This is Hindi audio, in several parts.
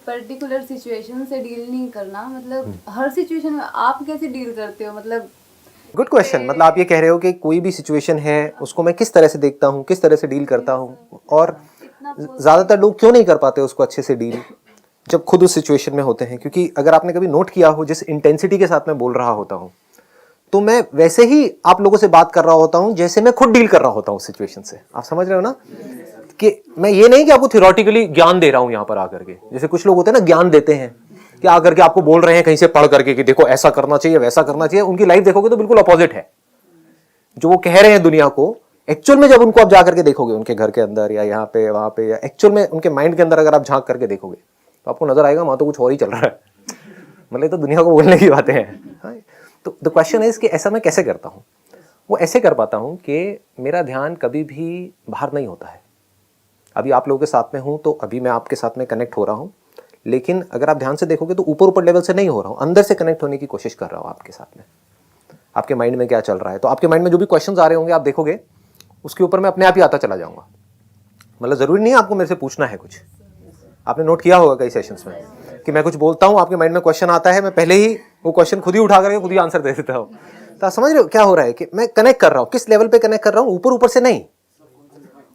पर्टिकुलर सिचुएशन से डील नहीं करना, मतलब हर सिचुएशन में आप कैसे डील करते हो? मतलब गुड क्वेश्चन। मतलब आप ये कह रहे हो कि कोई भी सिचुएशन है उसको मैं किस तरह से देखता हूँ, किस तरह से डील करता हूँ, और ज़्यादातर लोग क्यों नहीं कर पाते उसको अच्छे से डील जब खुद उस सिचुएशन में होते हैं। क्योंकि अगर आपने कभी नोट किया हो जिस इंटेंसिटी के साथ मैं बोल रहा होता हूँ, तो मैं वैसे ही आप लोगों से बात कर रहा होता हूँ जैसे मैं खुद डील कर रहा होता हूँ सिचुएशन से। आप समझ रहे हो ना कि मैं ये नहीं कि आपको थियोरेटिकली ज्ञान दे रहा हूँ यहाँ पर आकर के, जैसे कुछ लोग होते हैं ना ज्ञान देते हैं कि आकर के आपको बोल रहे हैं कहीं से पढ़ करके कि देखो ऐसा करना चाहिए, वैसा करना चाहिए। उनकी लाइफ देखोगे तो बिल्कुल अपोजिट है जो वो कह रहे हैं दुनिया को। एक्चुअल में जब उनको आप जाकर के देखोगे उनके घर के अंदर या यहाँ पे वहां पे, या एक्चुअल में उनके माइंड के अंदर अगर आप झांक करके देखोगे तो आपको नजर आएगा वहां तो कुछ और ही चल रहा है। मतलब तो दुनिया को बोलने की बातें हैं। तो द क्वेश्चन इज कि ऐसा मैं कैसे करता हूँ? वो ऐसे कर पाता हूँ कि मेरा ध्यान कभी भी बाहर नहीं होता है। अभी आप लोगों के साथ में हूँ तो अभी मैं आपके साथ में कनेक्ट हो रहा हूँ, लेकिन अगर आप ध्यान से देखोगे तो ऊपर ऊपर लेवल से नहीं हो रहा हूँ, अंदर से कनेक्ट होने की कोशिश कर रहा हूँ आपके साथ में। आपके माइंड में क्या चल रहा है, तो आपके माइंड में जो भी क्वेश्चंस आ रहे होंगे आप देखोगे उसके ऊपर मैं अपने आप ही आता चला जाऊंगा। मतलब जरूरी नहीं है आपको मेरे से पूछना है कुछ। आपने नोट किया होगा कई सेशंस में कि मैं कुछ बोलता हूँ, आपके माइंड में क्वेश्चन आता है, मैं पहले ही वो क्वेश्चन खुद ही उठा करके खुद ही आंसर दे देता हूँ। तो आप समझ रहे हो क्या हो रहा है कि मैं कनेक्ट कर रहा हूँ। किस लेवल पे कनेक्ट कर रहा हूँ? ऊपर ऊपर से नहीं।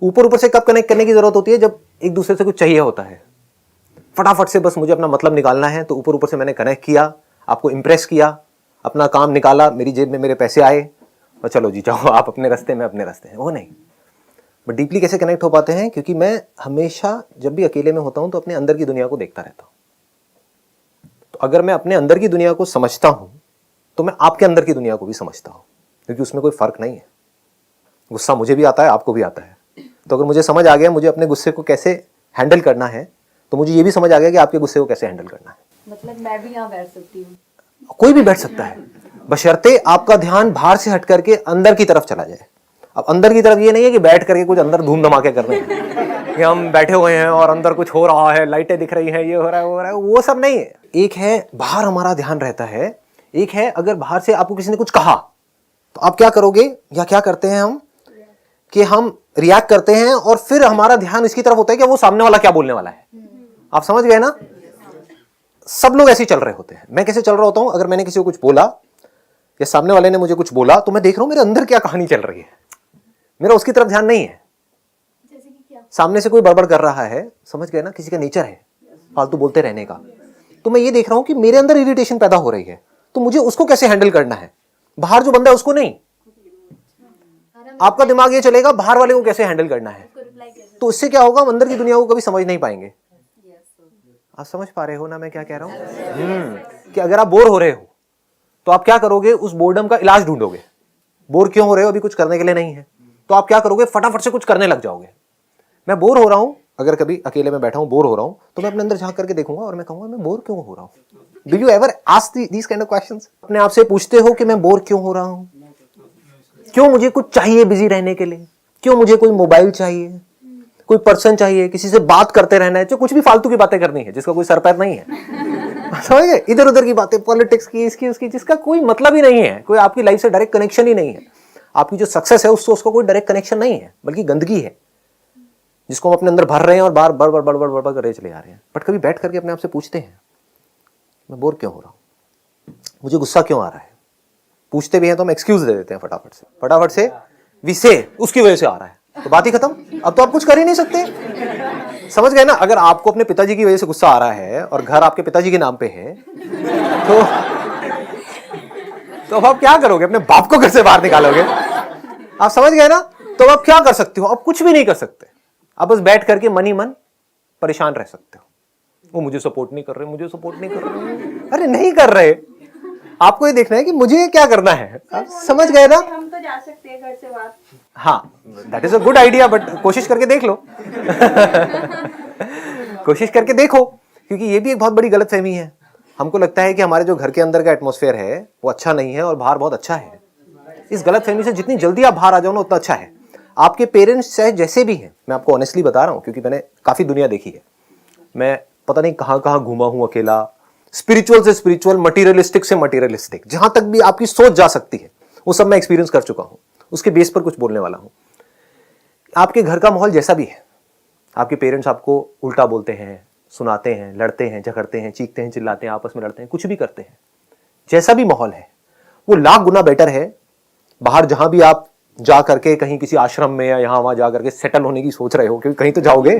ऊपर ऊपर से कब कनेक्ट करने की जरूरत होती है? जब एक दूसरे से कुछ चाहिए होता है, फटाफट से बस मुझे अपना मतलब निकालना है, तो ऊपर ऊपर से मैंने कनेक्ट किया, आपको इंप्रेस किया, अपना काम निकाला, मेरी जेब में मेरे पैसे आए और चलो जी जाओ आप अपने रास्ते में अपने रास्ते हैं। वो नहीं। बट डीपली कैसे कनेक्ट हो पाते हैं? क्योंकि मैं हमेशा जब भी अकेले में होता हूं तो अपने अंदर की दुनिया को देखता रहता हूं। तो अगर मैं अपने अंदर की दुनिया को समझता हूं तो मैं आपके अंदर की दुनिया को भी समझता हूं, क्योंकि उसमें कोई फर्क नहीं है। गुस्सा मुझे भी आता है, आपको भी आता है। तो अगर मुझे समझ आ गया मुझे अपने गुस्से को कैसे हैंडल करना है, तो मुझे ये भी समझ आ गया कि आपके गुस्से को कैसे हैंडल करना है। मतलब मैं भी यहाँ बैठ सकती हूँ? कोई भी बैठ सकता है, बशर्ते आपका ध्यान बाहर से हट करके अंदर की तरफ चला जाए। अब अंदर की तरफ ये नहीं है कि बैठ करके कुछ अंदर धूम धमाके कर रहे हैं कि हम बैठे हुए हैं और अंदर कुछ हो रहा है, लाइटें दिख रही हैं, ये हो रहा है, वो हो रहा है, वो सब नहीं है। एक है बाहर हमारा ध्यान रहता है, एक है अगर बाहर से आपको किसी ने कुछ कहा तो आप क्या करोगे या क्या करते हैं हम कि हम रिएक्ट करते हैं और फिर हमारा ध्यान इसकी तरफ होता है कि वो सामने वाला क्या बोलने वाला है। आप समझ गए ना? सब लोग ऐसे ही चल रहे होते हैं। मैं कैसे चल रहा होता हूं? अगर मैंने किसी को कुछ बोला या सामने वाले ने मुझे कुछ बोला तो मैं देख रहा हूं मेरे अंदर क्या कहानी चल रही है, मेरा उसकी तरफ ध्यान नहीं है। जैसे कि क्या? सामने से कोई बड़बड़ कर रहा है, समझ गए ना, किसी का नेचर है फालतू बोलते रहने का, तो मैं ये देख रहा हूं कि मेरे अंदर इरिटेशन पैदा हो रही है, तो मुझे उसको कैसे हैंडल करना है। बाहर जो बंदा है उसको नहीं, आपका दिमाग ये चलेगा बाहर वाले को कैसे हैंडल करना है। तो इससे क्या होगा? हम अंदर की दुनिया को कभी समझ नहीं पाएंगे। आप समझ पा रहे हो ना मैं क्या कह रहा हूं? कि अगर आप बोर हो रहे हो तो आप क्या करोगे? उस बोर्डम का इलाज ढूंढोगे। बोर क्यों हो रहे हो? अभी कुछ करने के लिए नहीं है, तो आप क्या करोगे? फटाफट से कुछ करने लग जाओगे। मैं बोर हो रहा हूं, अगर कभी अकेले में बैठा हूं बोर हो रहा हूं तो मैं अपने अंदर झांक करके देखूंगा और मैं कहूंगा मैं बोर क्यों हो रहा हूं। Do you ever ask these kind of questions? अपने आप से पूछते हो कि मैं बोर क्यों हो रहा हूं? क्यों मुझे कुछ चाहिए बिजी रहने के लिए? क्यों मुझे कोई मोबाइल चाहिए, कोई पर्सन चाहिए, किसी से बात करते रहना है, जो कुछ भी फालतू की बातें करनी है जिसका कोई सर पैर नहीं है। समझ गए? इधर उधर की बातें, पॉलिटिक्स की, इसकी उसकी, जिसका कोई मतलब ही नहीं है, कोई आपकी लाइफ से डायरेक्ट कनेक्शन ही नहीं है। आपकी जो सक्सेस है उसका कोई डायरेक्ट कनेक्शन नहीं है, बल्कि गंदगी है जिसको हम अपने अंदर भर रहे हैं और बार बार बार बार बार बार करे चले जा रहे हैं। बट कभी बैठ करके अपने आप से पूछते हैं मैं बोर क्यों हो रहा हूं, मुझे गुस्सा क्यों आ रहा है। पूछते भी हैं तो हम एक्सक्यूज दे देते हैं फटाफट से वी से उसकी वजह से आ रहा है, तो बात ही खत्म। अब तो आप कुछ कर ही नहीं सकते। समझ गए ना? अगर आपको अपने पिताजी की वजह से गुस्सा आ रहा है और घर आपके पिताजी के नाम पे है तो अब आप क्या करोगे? अपने बाप को घर से बाहर निकालोगे? आप समझ गए ना? तो आप क्या कर सकते हो? आप कुछ भी नहीं कर सकते। आप बस बैठ करके मन ही मन परेशान रह सकते हो। वो मुझे सपोर्ट नहीं कर रहे, मुझे सपोर्ट नहीं कर रहे। अरे नहीं कर रहे, आपको ये देखना है कि मुझे क्या करना है। आप समझ गए ना? हम तो जा सकते हैं घर से बाहर। हाँ, that is a good idea, but कोशिश करके देख लो। कोशिश करके देखो, क्योंकि ये भी एक बहुत बड़ी गलतफहमी है। हमको लगता है कि हमारे जो घर के अंदर का एटमॉस्फेयर है वो अच्छा नहीं है और बाहर बहुत अच्छा है। इस गलतफहमी से जितनी जल्दी आप बाहर आ जाओ ना उतना अच्छा है। आपके पेरेंट्स चाहे जैसे भी हैं, मैं आपको ऑनेस्टली बता रहा हूँ क्योंकि मैंने काफी दुनिया देखी है। मैं पता नहीं कहां कहां घूमा हूं अकेला, स्पिरिचुअल से स्पिरिचुअल, मटीरियलिस्टिक से मटीरियलिस्टिक, जहां तक भी आपकी सोच जा सकती है वो सब मैं एक्सपीरियंस कर चुका हूं। उसके बेस पर कुछ बोलने वाला हूं। आपके घर का माहौल जैसा भी है, आपके पेरेंट्स आपको उल्टा बोलते हैं, सुनाते हैं, लड़ते हैं, झगड़ते हैं, चीखते हैं, चिल्लाते हैं, आपस में लड़ते हैं, कुछ भी करते हैं, जैसा भी माहौल है वो लाख गुना बेटर है बाहर जहां भी आप जा करके कहीं किसी आश्रम में या यहां वहां जा करके सेटल होने की सोच रहे हो, क्योंकि कहीं तो जाओगे,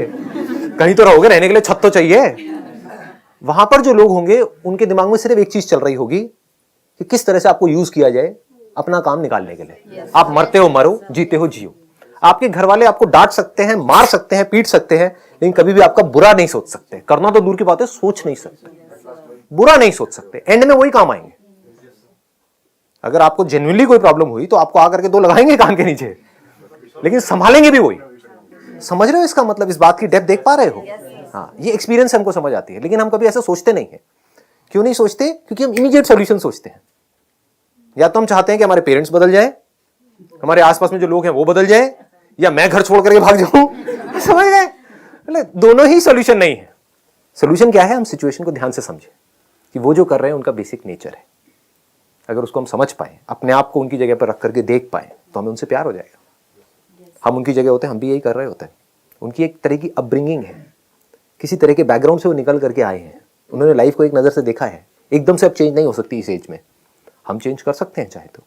कहीं तो रहोगे, रहने के लिए छत तो चाहिए। वहां पर जो लोग होंगे उनके दिमाग में सिर्फ एक चीज चल रही होगी कि किस तरह से आपको यूज किया जाए अपना काम निकालने के लिए। आप मरते हो मरो, जीते हो जियो। आपके घर वाले आपको डांट सकते हैं, मार सकते हैं, पीट सकते हैं, लेकिन कभी भी आपका बुरा नहीं सोच सकते। करना तो दूर की बात है, सोच नहीं सकते, बुरा नहीं सोच सकते। एंड में वही काम आएंगे। अगर आपको जेन्युइनली कोई प्रॉब्लम हुई तो आपको आकर के दो लगाएंगे कान के नीचे, लेकिन संभालेंगे भी वही। समझ रहे हो इसका मतलब? इस बात की डेप्थ देख पा रहे हो? हाँ, ये एक्सपीरियंस हमको समझ आती है, लेकिन हम कभी ऐसा सोचते नहीं है। क्यों नहीं सोचते? क्योंकि हम इमीडिएट सॉल्यूशन सोचते हैं। या तो हम चाहते हैं कि हमारे पेरेंट्स बदल जाए, हमारे आसपास में जो लोग हैं वो बदल जाए, या मैं घर छोड़ करके भाग जाऊं। समझ गए? दोनों ही सॉल्यूशन नहीं है। सॉल्यूशन क्या है? हम सिचुएशन को ध्यान से समझें कि वो जो कर रहे हैं उनका बेसिक नेचर है। अगर उसको हम समझ पाए, अपने आप को उनकी जगह पर रख करके देख पाए, तो हमें उनसे प्यार हो जाएगा। हम उनकी जगह होते हैं, हम भी यही कर रहे होते हैं। उनकी एक तरह की अपब्रिंगिंग है, किसी तरह के बैकग्राउंड से वो निकल करके आए हैं, उन्होंने लाइफ को एक नज़र से देखा है। एकदम से अब चेंज नहीं हो सकती इस एज में। हम चेंज कर सकते हैं चाहे तो,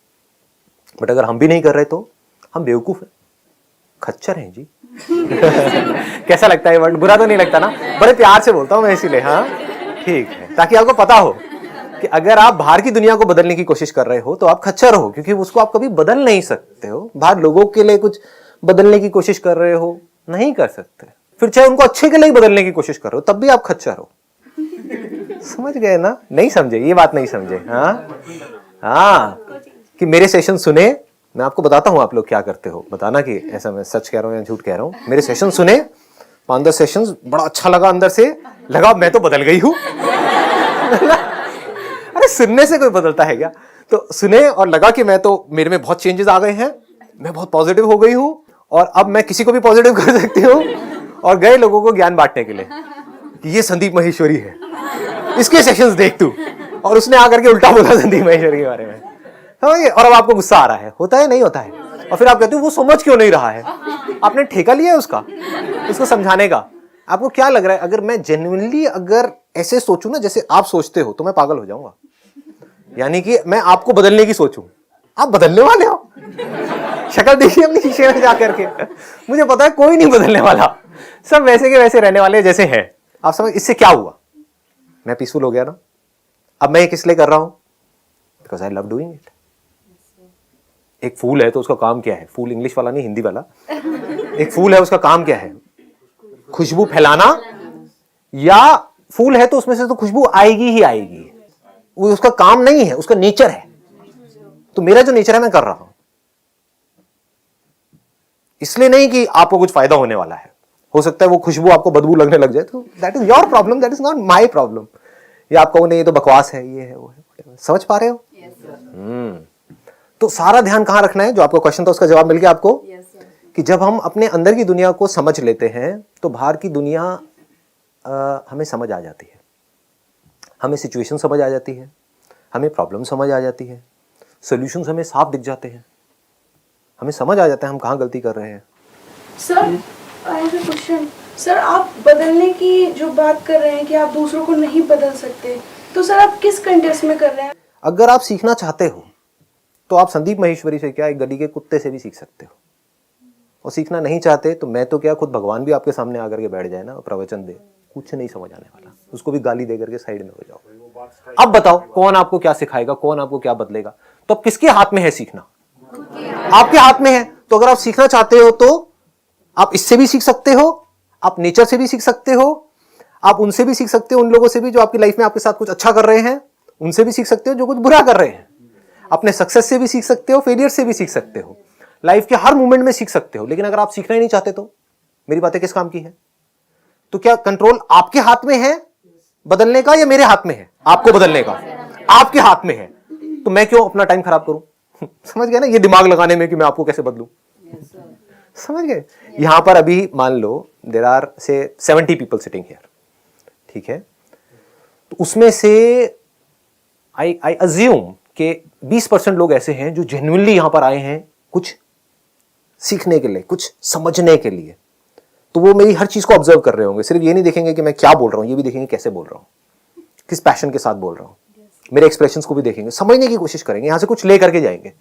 बट अगर हम भी नहीं कर रहे तो हम बेवकूफ़ हैं, खच्चर हैं जी। कैसा लगता है वर्ड? बुरा तो नहीं लगता ना? बड़े प्यार से बोलता हूँ मैं इसीलिए। हाँ ठीक है, ताकि आपको पता हो कि अगर आप बाहर की दुनिया को बदलने की कोशिश कर रहे हो तो आप खच्चर हो, क्योंकि उसको आप कभी बदल नहीं सकते हो। बाहर लोगों के लिए कुछ बदलने की कोशिश कर रहे हो, नहीं कर सकते। फिर चाहे उनको अच्छे के लिए बदलने की कोशिश कर रहे हो, तब भी आप खच्चर हो। समझ गए ना? नहीं समझे? ये बात नहीं समझे? हाँ, कि मेरे सेशन सुने, मैं आपको बताता हूं आप लोग क्या करते हो, बताना कि ऐसा मैं सच कह रहा हूं या झूठ कह रहा हूं। मेरे सेशन सुने, 5-10 सेशंस, बड़ा अच्छा लगा, अंदर से लगा मैं तो बदल गई हूं। अरे सुनने से कोई बदलता है क्या? तो सुने और लगा कि मैं तो, मेरे में बहुत चेंजेस आ गए हैं, मैं बहुत पॉजिटिव हो गई हूं और अब मैं किसी को भी पॉजिटिव कर सकती हूँ। और गए लोगों को ज्ञान बांटने के लिए कि ये संदीप महेश्वरी है, इसके सेशंस देख तू। और उसने आकर के उल्टा बोला संदीप महेश्वरी के बारे में, समझिए? और अब आपको गुस्सा आ रहा है, होता है नहीं होता है? और फिर आप कहते हो वो समझ क्यों नहीं रहा है? आपने ठेका लिया है उसका, उसको समझाने का। आपको क्या लग रहा है, अगर मैं जेन्युइनली अगर ऐसे सोचूं ना जैसे आप सोचते हो, तो मैं पागल हो जाऊंगा। यानी कि मैं आपको बदलने की सोचूं, आप बदलने वाले हो? शक्ल देखिए अपनी शीशे में जाकर के। मुझे पता है कोई नहीं बदलने वाला, सब वैसे के वैसे रहने वाले जैसे हैं। आप समझ? इससे क्या हुआ? मैं पीसफुल हो गया ना। अब मैं ये किस लिए कर रहा हूं? Because I love doing it. एक फूल है तो उसका काम क्या है? फूल इंग्लिश वाला नहीं, हिंदी वाला। एक फूल है, उसका काम क्या है? खुशबू फैलाना। या फूल है तो उसमें से तो खुशबू आएगी ही आएगी, वो उसका काम नहीं है, उसका नेचर है। तो मेरा जो नेचर है मैं कर रहा हूं, इसलिए नहीं कि आपको कुछ फायदा होने वाला है। हो सकता है वो खुशबू आपको बदबू लगने लग जाए, तो that is your problem, that is not my problem. या आप कहो नहीं ये तो बकवास है, ये है वो है। समझ पा रहे हो? तो सारा ध्यान कहां रखना है? जो आपका क्वेश्चन था उसका जवाब मिल गया आपको। कि जब हम अपने अंदर की दुनिया को समझ लेते हैं तो बाहर की दुनिया हमें समझ आ जाती है, हमें सिचुएशन समझ आ जाती है, हमें प्रॉब्लम समझ आ जाती है, सॉल्यूशंस हमें साफ दिख जाते हैं, हमें समझ आ जाता है हम कहाँ गलती कर रहे हैं। Sir, I have a question. Sir, आप बदलने की जो बात कर रहे हैं कि आप दूसरों को नहीं बदल सकते, तो सर आप किस कंटेक्स्ट में कर रहे हैं? अगर आप सीखना चाहते हो तो आप संदीप महेश्वरी से क्या, एक गली के कुत्ते से भी सीख सकते हो। और सीखना नहीं चाहते तो मैं तो क्या, खुद भगवान भी आपके सामने आकर के बैठ जाए ना, प्रवचन दे, कुछ नहीं समझ आने वाला, उसको भी गाली दे करके साइड में हो जाओ। अब बताओ कौन आपको क्या सिखाएगा, कौन आपको क्या बदलेगा? तो अब किसके हाथ में है सीखना? आपके हाथ में है। तो अगर आप सीखना चाहते हो तो आप इससे भी सीख सकते हो, आप नेचर से भी सीख सकते हो, आप उनसे भी सीख सकते हो, उन लोगों से भी जो आपकी लाइफ में आपके साथ कुछ अच्छा कर रहे हैं, उनसे भी सीख सकते हो जो कुछ बुरा कर रहे हैं। अपने सक्सेस से भी सीख सकते हो, फेलियर से भी सीख सकते हो, लाइफ के हर मोमेंट में सीख सकते हो। लेकिन अगर आप सीखना ही नहीं चाहते तो मेरी बातें किस काम की है? तो क्या कंट्रोल आपके हाथ में है बदलने का या मेरे हाथ में है आपको बदलने का? आपके हाथ में है। तो मैं क्यों अपना टाइम खराब करूं? समझ गए ना, ये दिमाग लगाने में कि मैं आपको कैसे बदलूं। समझ गए? यहां पर अभी मान लो देयर आर से 70 पीपल सिटिंग हियर, ठीक है? तो उसमें से आई अज्यूम कि 20% लोग ऐसे हैं जो जेन्युइनली यहां पर आए हैं कुछ सीखने के लिए, कुछ समझने के लिए। तो वो मेरी हर चीज को ऑब्जर्व कर रहे होंगे, सिर्फ ये नहीं देखेंगे कि मैं क्या बोल रहा हूँ, ये भी देखेंगे कैसे बोल रहा हूँ, किस पैशन के साथ बोल रहा हूँ, मेरे एक्सप्रेशंस को भी देखेंगे, समझने की कोशिश करेंगे, यहाँ से कुछ ले करके जाएंगे।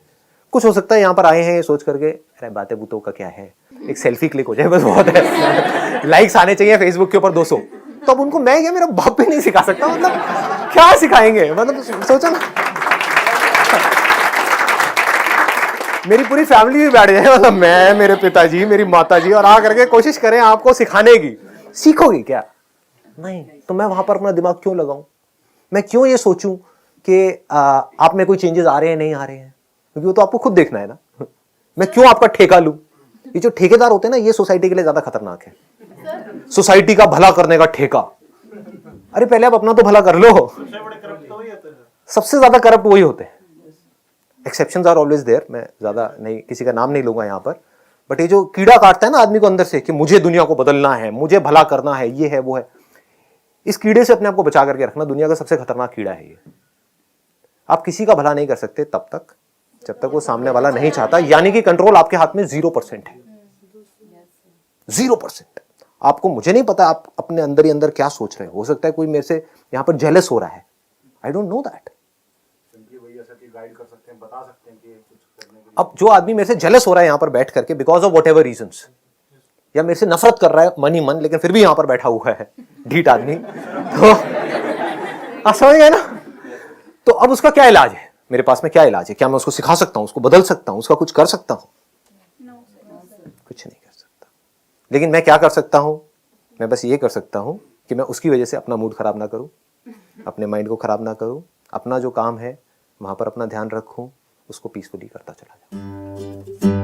कुछ हो सकता है यहाँ पर आए हैं ये सोच करके अरे बातें बूतों का क्या है, एक सेल्फी क्लिक हो जाए बस बहुत है, लाइक्स आने चाहिए फेसबुक के ऊपर 200, तो अब उनको मैं क्या मेरा बाप भी नहीं सिखा सकता, मतलब क्या सिखाएंगे, मतलब सोचो ना मेरी पूरी फैमिली भी बैठ जाए, मतलब मैं, मेरे पिताजी, मेरी माताजी, और आ करके कोशिश करें आपको सिखाने की, सीखोगे क्या? नहीं। तो मैं वहां पर अपना दिमाग क्यों लगाऊं? मैं क्यों ये सोचूं कि आप में कोई चेंजेस आ रहे हैं नहीं आ रहे हैं, क्योंकि वो तो आपको खुद देखना है ना। मैं क्यों आपका ठेका लूं? ये जो ठेकेदार होते हैं ना, ये सोसाइटी के लिए ज्यादा खतरनाक है। सोसाइटी का भला करने का ठेका, अरे पहले आप अपना तो भला कर लो। सबसे ज्यादा करप्ट वही होते हैं। एक्सेप्शंस आर ऑलवेज देयर, मैं ज्यादा नहीं, किसी का नाम नहीं लूंगा यहाँ पर, बट ये जो कीड़ा काटता है ना आदमी को अंदर से कि मुझे दुनिया को बदलना है, मुझे भला करना है, ये है वो है, इस कीड़े से अपने आप को बचा करके रखना। दुनिया का सबसे खतरनाक कीड़ा है ये। आप किसी का भला नहीं कर सकते तब तक जब तक वो सामने वाला नहीं चाहता, यानी कि कंट्रोल आपके हाथ में 0% है। 0%। आपको, मुझे नहीं पता आप अपने अंदर ही अंदर क्या सोच रहे हो सकता है कोई मेरे से यहाँ पर जेलस हो रहा है, आई डोंट नो दैट। अब जो आदमी मेरे से जेलस हो रहा है यहाँ पर बैठ करके because of what ever reasons, या मेरे से नफरत कर रहा है मन ही मन, लेकिन फिर भी यहाँ पर बैठा हुआ है ढीठ आदमी, तो आप समझ गए ना। तो अब उसका क्या इलाज है? मेरे पास में क्या इलाज है? क्या मैं उसको सिखा सकता हूं, उसको बदल सकता हूं, उसका कुछ कर सकता हूं? कुछ नहीं कर सकता। लेकिन मैं क्या कर सकता हूं? मैं बस ये कर सकता हूं कि मैं उसकी वजह से अपना मूड खराब ना करूं, अपने माइंड को खराब ना करूं, अपना जो काम है वहां पर अपना ध्यान रखूं, उसको पीसफुली करता चला जाऊं।